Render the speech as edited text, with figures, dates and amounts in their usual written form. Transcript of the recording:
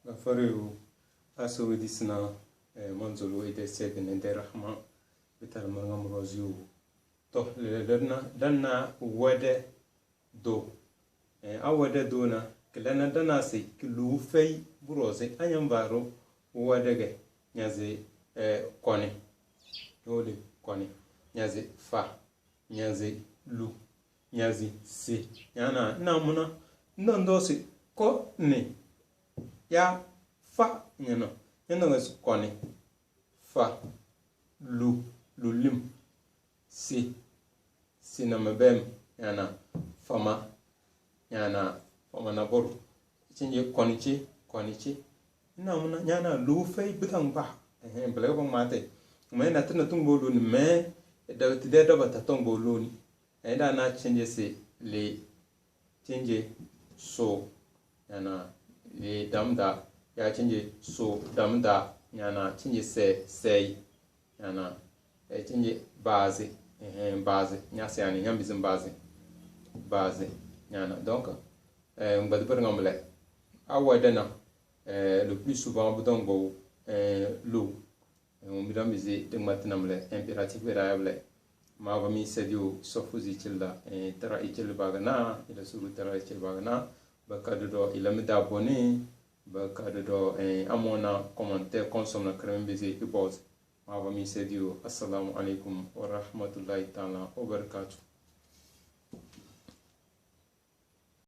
غفروا أسوي ديسنا منزلوا إذا سيدنا دي رحمة بتر مرغم روزيو تو لنا ودى دو أودى دونا كلنا دناسي كلو في بروزي أيام بارو ودى نيازي كوني نولي كوني نيازي فا نيازي لو نيازي سي يعني نامنا ندوسي كوني ya fa nyano nyano ngas koni fa lu lulim si na mabem yana fama na bor cinje konichi ina muna nyana lu fay bitang ba bele bang mate me na tana tung bolu ni me da tide da bata tung bolu ni da na cinje se le cinje so yana le damda ya cinje so damda yana cinje sei yana cinje base nyasi yani nyambizim base yana donc on va devoir ngamle awadana le plus souvent budon go l'eau on bidam bizi de matnamle impératif variable ma va mi sedio sofuzi chilla tara ichil bagana ila suru tara ichil bagana bakado do ila meda abonné bakado do amona commentaire consomme na crème bizi ibos ma va mi sedio assalamu alaikum wa rahmatullahi ta'ala wa barakatuh.